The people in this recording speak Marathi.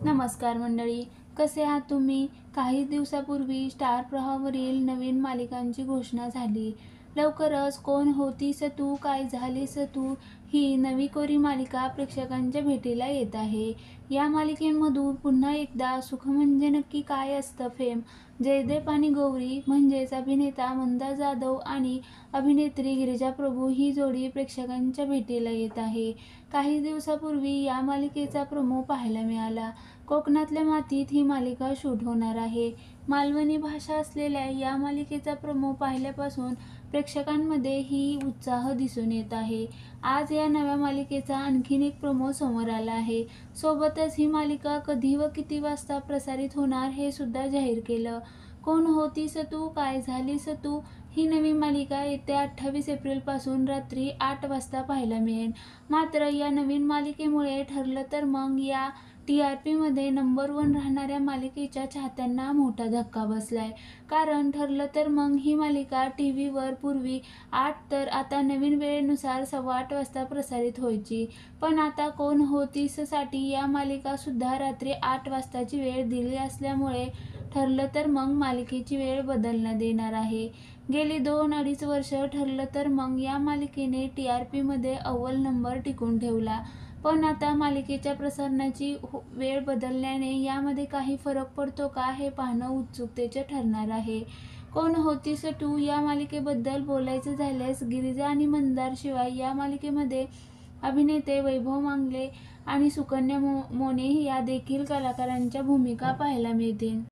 नमस्कार मंडळी, कसे आहात तुम्ही? काही दिवसापूर्वी स्टार प्रवाहावरील नवीन मालिकांची घोषणा झाली. लवकरच कोण होतीस तू, काय झालीस तू ही नवी कोरी मालिका प्रेक्षकांच्या भेटीला येत आहे. या मालिकेमधून पुन्हा एकदा सुख म्हणजे नक्की काय असतं फेम जयदेव आणि गौरी म्हणजेच अभिनेता मंदार जाधव आणि अभिनेत्री गिरिजा प्रभू ही जोडी प्रेक्षकांच्या भेटीला येत आहे. काही दिवसापूर्वी या मालिकेचा प्रोमो पाहायला मिळाला. कोकणातल्या मातीत ही मालिका शूट होणार आहे. मालवणी भाषा असलेल्या या मालिकेचा प्रोमो पाहिल्यापासून प्रेक्षकांमध्ये ही उत्साह दिसून येत आहे. आज या नव्या मालिकेचा आणखीन एक प्रोमो समोर आला आहे. सोबतच ही मालिका कधी व किती वाजता प्रसारित होणार हे सुद्धा जाहीर केलं. कोण होतीस तू, काय झालीस तू ही नवी मालिका येत्या 28 एप्रिलपासून रात्री 8 वाजता पाहायला मिळेल. मात्र या नवीन मालिकेमुळे ठरलं तर मग या TRPमध्ये नंबर 1 राहणाऱ्या मालिकेच्या चाहत्यांना मोठा धक्का बसलाय. कारण ठरलं तर मग ही मालिका टीव्हीवर पूर्वी 8 तर आता नवीन वेळेनुसार 8:15 वाजता प्रसारित व्हायची. पण आता कोण होतीस साठी या मालिका सुद्धा रात्री 8 वाजताची वेळ दिली असल्यामुळे ठरलं तर मग मालिकेची वेळ बदलण्यात येणार आहे. गेली 2-2.5 वर्ष ठरलं तर मग या मालिकेने TRPमध्ये अव्वल नंबर टिकवून ठेवला. पण आता मालिकेच्या प्रसारणाची वेळ बदलल्याने यामध्ये काही फरक पडतो का हे पाहणं उत्सुकतेचे ठरणार आहे. कोण होतीस तू या मालिकेबद्दल बोलायचं झाल्यास गिरिजा आणि मंदार शिवाय या मालिकेमध्ये अभिनेते वैभव मांगले आणि सुकन्या मोने या देखील कलाकारांच्या भूमिका पाहायला मिळतील.